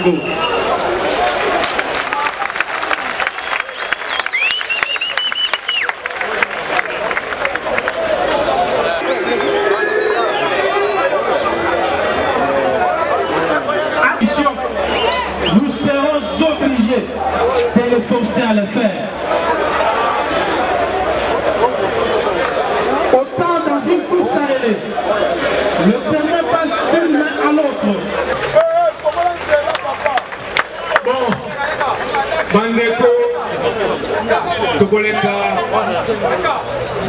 Congo. Nous serons obligés de les forcer à le faire. Autant dans une course à relais, le perdant passe d'une main à l'autre. Bon, Bandeko, Tokoleka,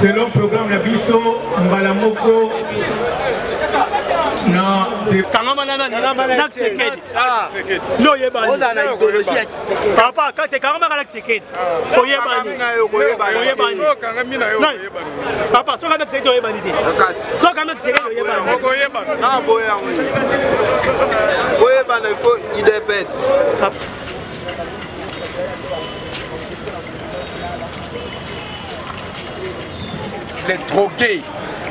selon le programme Nabiso, Mbalamoko, non, non, il y a une idéologie à Tshisekedi. Papa, quand tu es carrément à Tshisekedi, soyez banni. Papa, tu as quand Tshisekedi, tu es banni. Tu as quand Tshisekedi, tu es banni. Ah, il faut IDPS. Les drogués,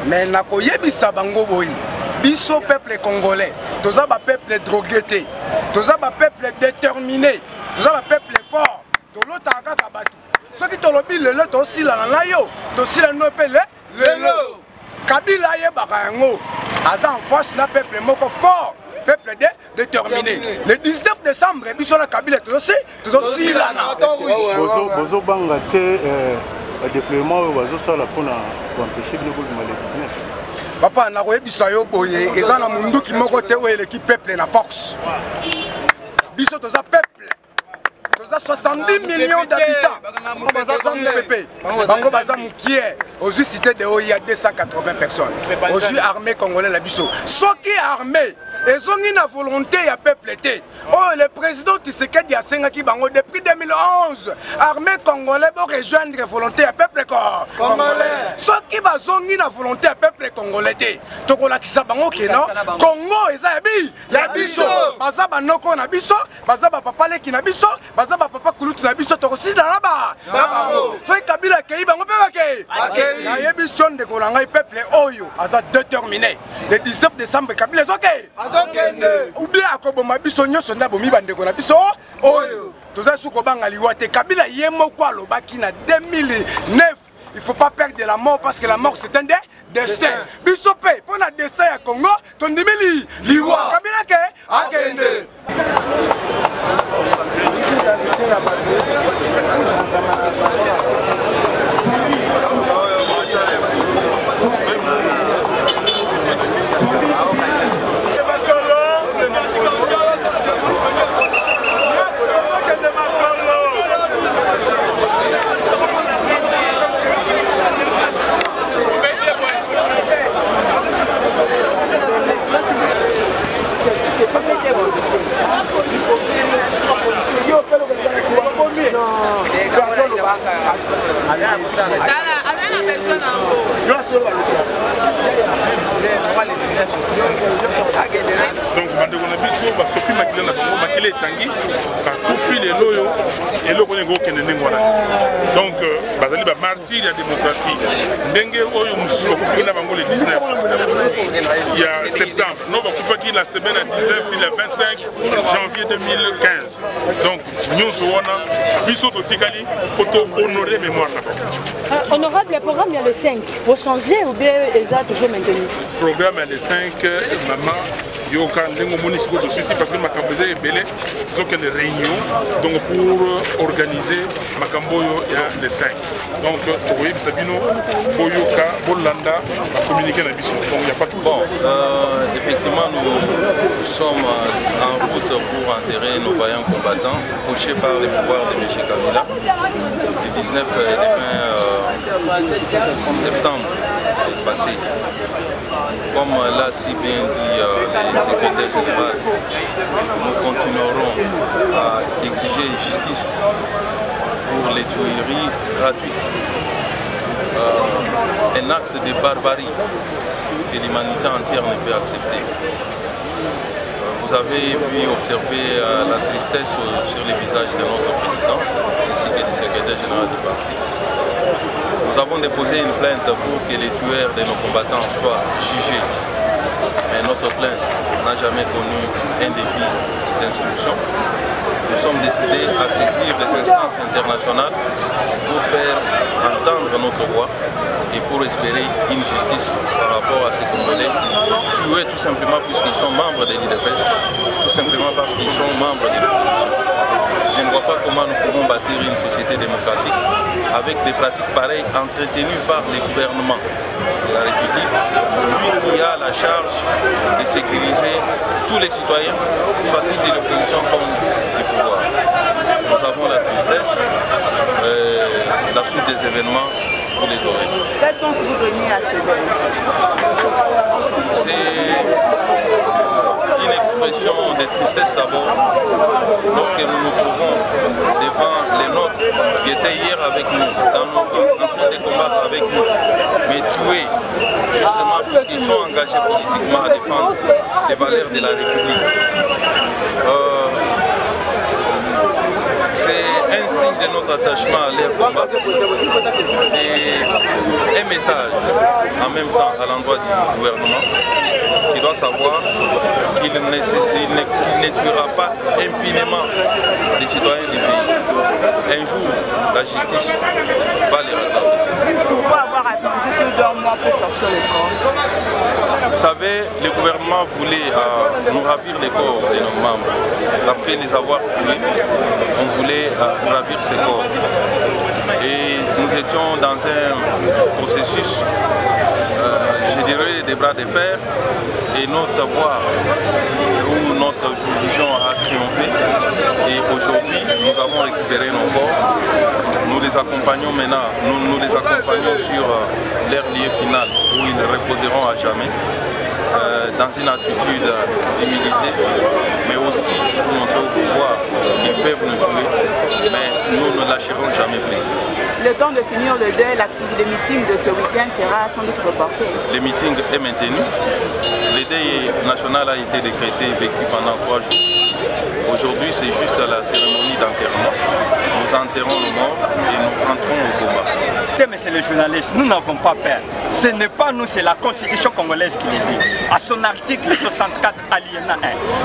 mais na koyebisa bango boyi. Biso peuple congolais, tous un peuple drogué, tous un peuple déterminé, tous un peuple fort. Tout l'autre a kabatu. Ceux qui t'ont lobby le lot aussi là na yo, aussi là nous pele le Kabila ye barango. Aza en force na peuple moko fort, peuple déterminé. Le 19 décembre, biso la Kabila tous aussi là na. Bozo banga te déploiement bozo sala pour empêcher le gouvernement le 19. Papa, na koyebisa yo boye, eza na mundu ki moko te oyo eleki peuple na force. Biso toza peuple. Toza 70 millions d'habitants. Bango baza mukie. Aujourd'hui cité de il y a 280 personnes. Aujourd'hui armée congolais la biso. Soki armée ezongi na volonté ya peuple te. Oh, le président Tshisekedi a sengaki bango depuis 2011. Armée congolaise pour rejoindre volonté ya peuple congolais. Soki bazongi na volonté ya peuple congolais te. Tokolakisa bango ke non Congo eza ya biso. Baza banoko na biso, baza ba papa leki na biso, baza ba papa kulutu na biso tokosida na ba. Soki Kabila kei bango pe bakei. Na yebiso de kolanga peuple oyo aza déterminé. Le 19 décembre Kabila zokei. Ou bien akoboma biso nyoso na bomi bandeko na biso oyo toza suko banga liwa te Kabila yemo kwa lobaki na 2009. Il faut pas perdre la mort parce que la mort c'est un destin. Biso pe pour na destin ya Congo ton dimeli liwa Kabila ke akende. Donc, bandeko na biso basopi makila na bango makila etangi bakufi lelo oyo eloko oyo ekokende ndenge wana. Donc bazali ba martyr ya démocratie ndenge oyo mosusu bakufaki na bango le 19 ya septembre non bakufaki la semaine ya 19 til ya 25 janvier 2015. Donc nyonso wana biso totikali faut honorer mémoire na bango. Honorable, le programme il y a le 5 vous changez ou bien ils ont toujours maintenu? Le programme il y a le 5 maman yoka ndengo moni siko tosisi parce que makambo eza ebele donc des réunions donc pour organiser makambo yo ya le 5 donc tokoyebisa bino boyoka bolanda communiquer na biso donc il y a pas de bon effectivement nous sommes en route pour enterrer nos vaillants combattants fauchés par les pouvoirs de M. Kabila le 19 septembre passé. Comme l'a si bien dit le secrétaire général, nous continuerons à exiger justice pour les tueries gratuites. Un acte de barbarie que l'humanité entière ne peut accepter. Vous avez pu observer la tristesse sur les visages de notre président ainsi que du secrétaire général du parti. Nous avons déposé une plainte pour que les tueurs de nos combattants soient jugés mais notre plainte n'a jamais connu un débit d'instruction. Nous sommes décidés à saisir les instances internationales pour faire entendre notre voix et pour espérer une justice par rapport à ces Congolais tués tout simplement puisqu'ils sont membres de l'IDPS, tout simplement parce qu'ils sont membres de l'opposition. Je ne vois pas comment nous pouvons bâtir une société démocratique avec des pratiques pareilles entretenues par les gouvernements de la République, lui qui a la charge de sécuriser tous les citoyens, soit-ils de l'opposition comme du pouvoir. Nous avons la tristesse, la suite des événements, vous les aurez. Quels sont vos souvenirs à ce deuil? C'est une expression de tristesse d'abord, lorsque nous nous trouvons devant les nôtres qui étaient hier avec nous, dans nos camps, en train de combattre avec nous, mais tués justement parce qu'ils sont engagés politiquement à défendre les valeurs de la République. C'est un signe de notre attachement à leur combat. C'est un message en même temps à l'endroit du gouvernement qui doit savoir qu'il ne tuera pas impunément les citoyens du pays. Un jour, la justice va les rattraper. Pourquoi avoir attendu plus d'un mois pour sortir le corps? Vous savez, le gouvernement voulait nous ravir les corps de nos membres. Après les avoir tués, on voulait ravir ces corps. Et nous étions dans un processus, je dirais, des bras de fer, et notre voix ou notre vision a triomphé. Et aujourd'hui, nous avons récupéré nos corps. Nous les accompagnons maintenant, nous les accompagnons sur leur lieu final où ils reposeront à jamais. Dans une attitude d'humilité, mais aussi pour montrer au pouvoir qu'ils peuvent nous tuer, mais nous ne lâcherons jamais prise. Le temps de finir le deuil, l'activité de meeting de ce week-end sera sans doute reporté. Le meeting est maintenu. Le deuil national a été décrété et vécu pendant 3 jours. Aujourd'hui, c'est juste la cérémonie d'enterrement. Nous enterrons nos morts et nous rentrons au combat. Monsieur le journaliste, nous n'avons pas peur. Ce n'est pas nous, c'est la Constitution congolaise qui le dit. À son article 64 alinéa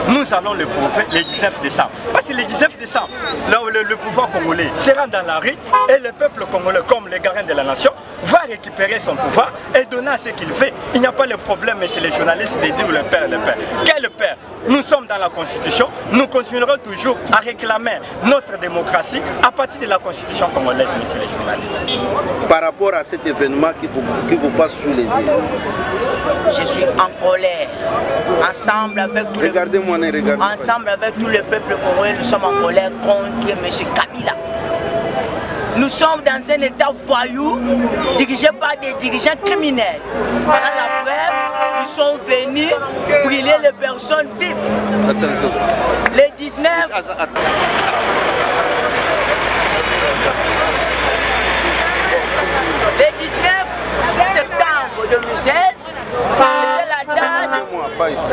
1, nous allons le prouver le 19 décembre. Parce que le 19 décembre, le pouvoir congolais sera dans la rue et le peuple congolais, comme les garants de la nation, va récupérer son pouvoir et donner à ce qu'il fait. Il n'y a pas de problème, monsieur le journaliste, de dire le père, le père. Quel père? Nous sommes dans la Constitution, nous continuerons toujours à réclamer notre démocratie à partir de la Constitution congolaise, monsieur le journaliste. Par rapport à cet événement qui vous passe sous les yeux, je suis en colère. Ensemble avec tout ensemble avec tout le peuple congolais, nous sommes en colère contre M. Kabila. Nous sommes dans un état voyou, dirigé par des dirigeants criminels. Par la preuve, ils sont venus brûler les personnes vives. Attention. Les 19... Le 19 septembre 2016, c'était la date.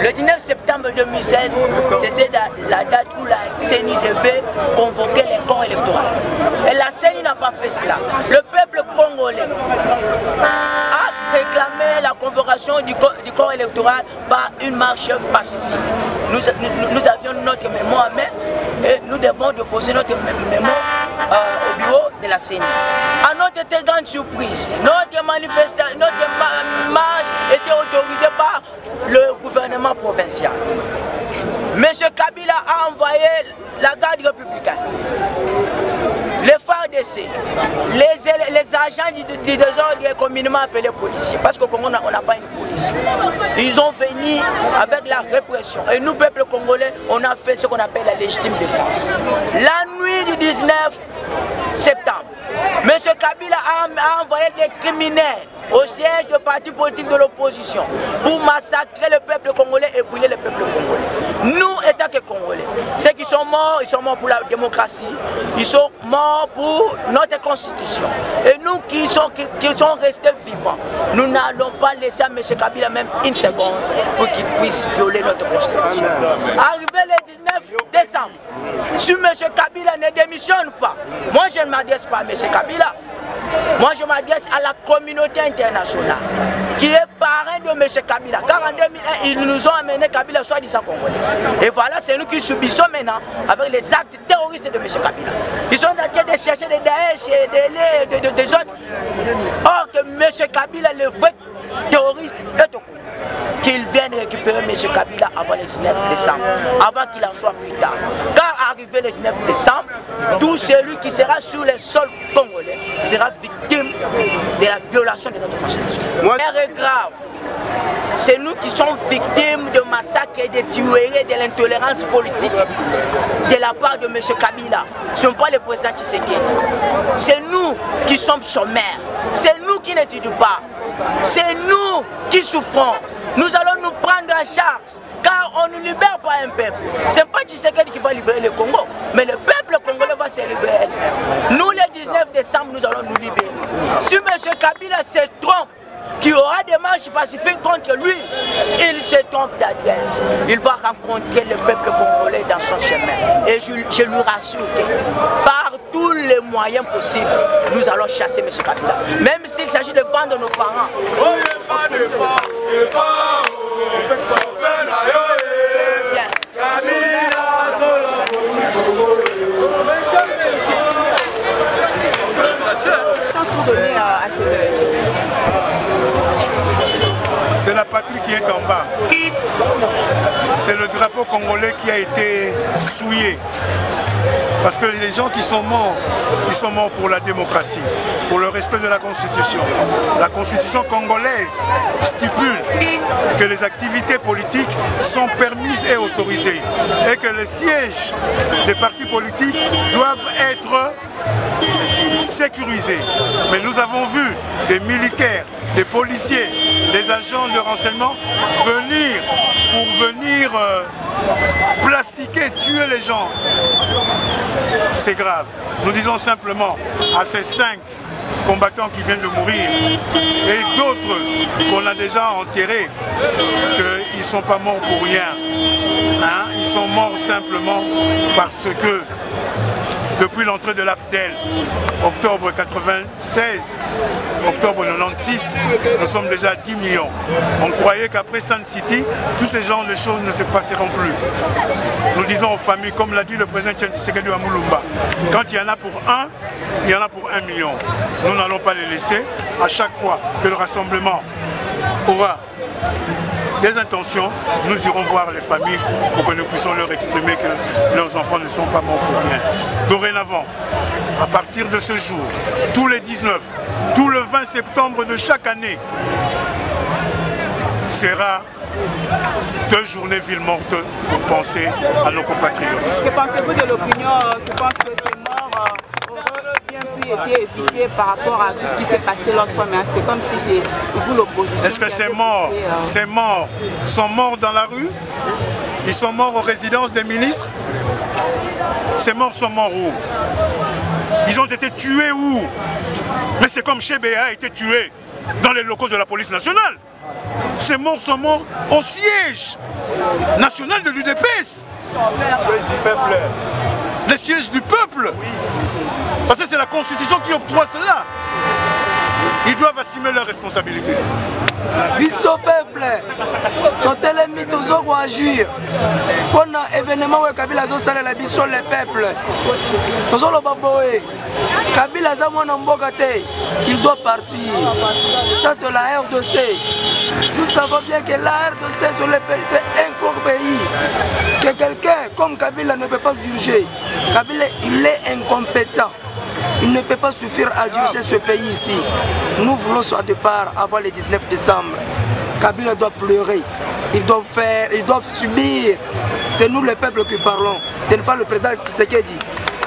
Le 19 septembre 2016, c'était la date où la CENI devait convoquer les corps électoraux. Et la CENI n'a pas fait cela. Le peuple congolais a réclamé la convocation du corps électoral par une marche pacifique. Nous avions notre mémoire à main et nous devons déposer notre mémoire au bureau de la CENI. À notre très grande surprise, notre manifestation, notre marche était autorisée par le gouvernement provincial. M. Kabila a envoyé la garde républicaine, les FARDC, les agents du désordre communément appelés policiers, parce qu'au Congo on n'a pas une police. Ils ont venu avec la répression. Et nous, peuple congolais, on a fait ce qu'on appelle la légitime défense. La nuit du 19 septembre, M. Kabila a envoyé des criminels au siège de partis politiques de l'opposition pour massacrer le peuple congolais et brûler le peuple congolais. Nous, État que Congolais, ceux qui sont morts, ils sont morts pour la démocratie, ils sont morts pour notre constitution. Et nous qui sont restés vivants, nous n'allons pas laisser à M. Kabila même une seconde pour qu'il puisse violer notre constitution. Arrivé le 19 décembre, si M. Kabila ne démissionne pas, moi je ne m'adresse pas à M. Kabila, Moi, je m'adresse à la communauté internationale qui est parrain de M. Kabila. Car en 2001, ils nous ont amené Kabila soi-disant congolais. Et voilà, c'est nous qui subissons maintenant avec les actes terroristes de M. Kabila. Ils sont en train de chercher des Daesh et des autres. Or que M. Kabila, le vrai terroriste, est au Congo. Qu'ils viennent récupérer M. Kabila avant le 19 décembre, avant qu'il en soit plus tard. Car arrivé le 19 décembre, tout celui qui sera sur les sols congolais sera victime de la violation de notre constitution. L'heure est grave. C'est nous qui sommes victimes de massacres et de tueries, de l'intolérance politique de la part de M. Kabila. Ce n'est pas le président Tshisekedi. C'est nous qui sommes chômeurs. C'est nous qui n'étudions pas. C'est nous qui souffrons. Nous allons nous prendre en charge. Car on ne libère pas un peuple. Ce n'est pas Tshisekedi qui va libérer le Congo, mais le peuple congolais va se libérer. Nous, le 19 décembre, nous allons nous libérer. Si M. Kabila se trompe, qui aura des marches pacifiques contre lui, il se trompe d'adresse. Il va rencontrer le peuple congolais dans son chemin. Et je lui rassure que par tous les moyens possibles, nous allons chasser M. Kabila. Même s'il s'agit de vendre nos parents. C'est la patrie qui est en bas. C'est le drapeau congolais qui a été souillé. Parce que les gens qui sont morts, ils sont morts pour la démocratie, pour le respect de la Constitution. La Constitution congolaise stipule que les activités politiques sont permises et autorisées et que les sièges des partis politiques doivent être sécurisés. Mais nous avons vu des militaires, des policiers, des agents de renseignement venir plastiquer, tuer les gens. C'est grave. Nous disons simplement à ces 5 combattants qui viennent de mourir et d'autres qu'on a déjà enterrés qu'ils ne sont pas morts pour rien. Hein? Ils sont morts simplement parce que depuis l'entrée de l'AFDEL, octobre 96, octobre 96, nous sommes déjà à 10 millions. On croyait qu'après Sun City, tous ces genres de choses ne se passeront plus. Nous disons aux familles, comme l'a dit le président Tshisekedi à Moulumba, quand il y en a pour un, il y en a pour 1 million. Nous n'allons pas les laisser. À chaque fois que le rassemblement aura des intentions, nous irons voir les familles pour que nous puissions leur exprimer que leurs enfants ne sont pas morts pour rien. Dorénavant, à partir de ce jour, tous les 19, tout le 20 septembre de chaque année, sera 2 journées ville morte pour penser à nos compatriotes. Que pensez-vous de l'opinion qui pense que ces morts auraient bien pu être évitées par rapport à tout ce qui s'est passé l'autre fois, mais c'est comme si c'est vous l'opposition. Est-ce que ces morts sont morts dans la rue? Ils sont morts aux résidences des ministres? Ces morts sont morts où? Ils ont été tués où? Mais c'est comme Chébéa a été tué dans les locaux de la police nationale. Ces morts sont morts au siège national de l'UDPS. Les sièges du peuple. Parce que c'est la Constitution qui octroie cela. Ils doivent assumer leurs responsabilités. Biso peuple, quand elle est mis toujours à agir, pour un événement où Kabila a salé la biso le peuple, toujours le baboé, Kabila a mon embogate, il doit partir. Ça c'est la RDC. Nous savons bien que la RDC c'est un gros pays, que quelqu'un comme Kabila ne peut pas diriger. Kabila il est incompétent. Il ne peut pas suffire à diriger ce pays ici. Nous voulons son départ avant le 19 décembre. Kabila doit pleurer. Ils doivent subir. C'est nous le peuple qui parlons. Ce n'est pas le président Tshisekedi.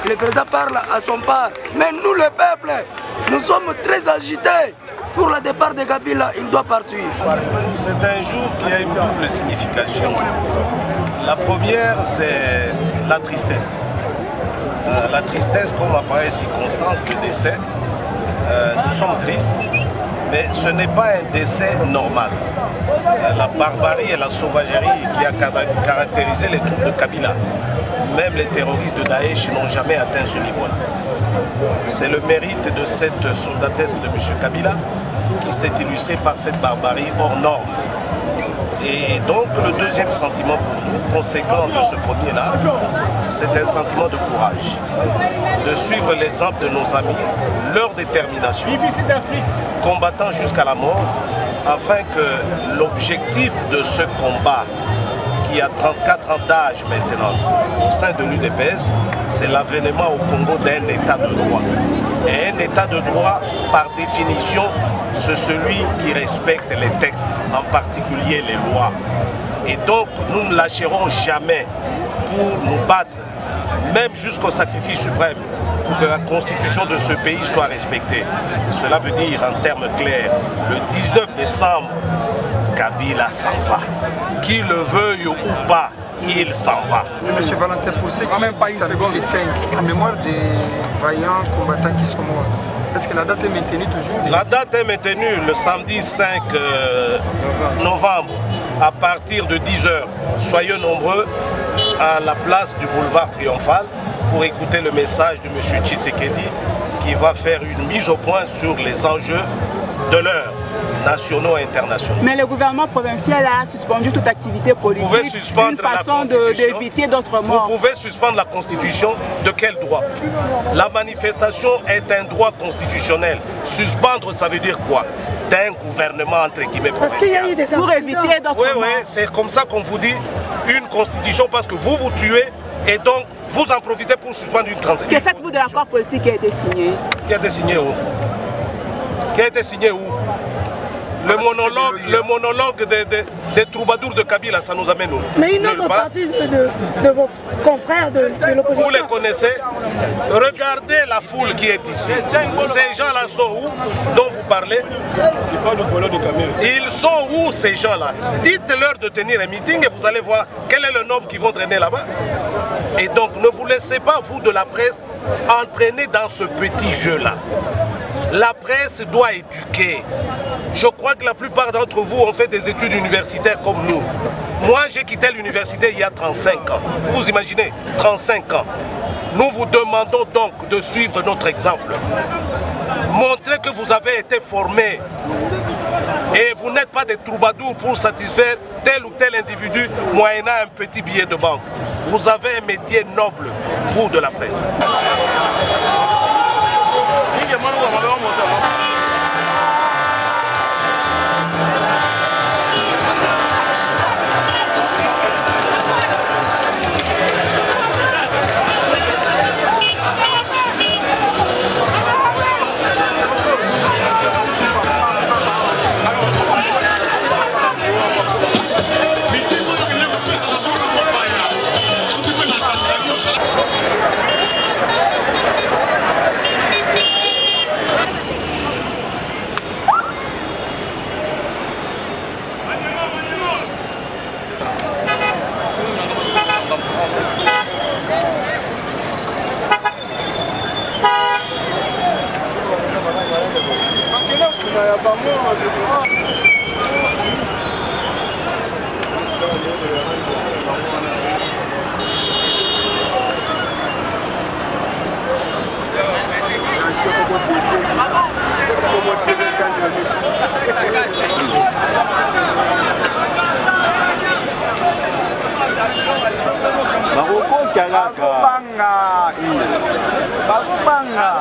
Le président parle à son part. Mais nous le peuple, nous sommes très agités. Pour le départ de Kabila, il doit partir. C'est un jour qui a une double signification. La première, c'est la tristesse. La tristesse comme appareil circonstance de décès. Nous sommes tristes, mais ce n'est pas un décès normal. La barbarie et la sauvagerie qui a caractérisé les troupes de Kabila, même les terroristes de Daesh n'ont jamais atteint ce niveau-là. C'est le mérite de cette soldatesque de M. Kabila qui s'est illustré par cette barbarie hors norme. Et donc le deuxième sentiment pour nous, conséquent de ce premier-là, c'est un sentiment de courage, de suivre l'exemple de nos amis, leur détermination, combattant jusqu'à la mort, afin que l'objectif de ce combat, qui a 34 ans d'âge maintenant, au sein de l'UDPS, c'est l'avènement au Congo d'un état de droit. Et un état de droit, par définition, c'est celui qui respecte les textes, en particulier les lois. Et donc, nous ne lâcherons jamais pour nous battre, même jusqu'au sacrifice suprême, pour que la constitution de ce pays soit respectée. Cela veut dire, en termes clairs, le 19 décembre, Kabila s'en va. Qu'il le veuille ou pas, il s'en va. Monsieur Valentin, pour ceux qui samedi les 5, en mémoire des vaillants combattants qui sont morts, est-ce que la date est maintenue toujours? La date est maintenue le samedi 5 novembre à partir de 10 h. Soyez nombreux à la place du boulevard Triomphal pour écouter le message de M. Tshisekedi qui va faire une mise au point sur les enjeux de l'heure, nationaux et internationaux. Mais le gouvernement provincial a suspendu toute activité politique. Vous pouvez suspendre une façon d'éviter d'autres morts. Vous pouvez suspendre la Constitution de quel droit? La manifestation est un droit constitutionnel. Suspendre, ça veut dire quoi? D'un gouvernement entre guillemets provincial. Parce qu'il y a eu des pour éviter d'autres morts. Oui, c'est comme ça qu'on vous dit une constitution parce que vous vous tuez et donc vous en profitez pour suspendre une transaction. Que faites-vous de l'accord politique qui a été signé? Qui a été signé où? Qui a été signé où? Le monologue des troubadours de Kabila, ça nous amène où? Mais une autre partie de vos confrères de l'opposition. Vous les connaissez? Regardez la foule qui est ici. Ces gens-là sont où? Dont vous parlez? Ils sont où ces gens-là? Dites-leur de tenir un meeting et vous allez voir quel est le nombre qu'ils vont traîner là-bas. Et donc ne vous laissez pas, vous de la presse, entraîner dans ce petit jeu-là. La presse doit éduquer. Je crois que la plupart d'entre vous ont fait des études universitaires comme nous. Moi, j'ai quitté l'université il y a 35 ans. Vous imaginez, 35 ans. Nous vous demandons donc de suivre notre exemple. Montrez que vous avez été formés. Et vous n'êtes pas des troubadours pour satisfaire tel ou tel individu moyennant un petit billet de banque. Vous avez un métier noble, vous de la presse. Bakubanga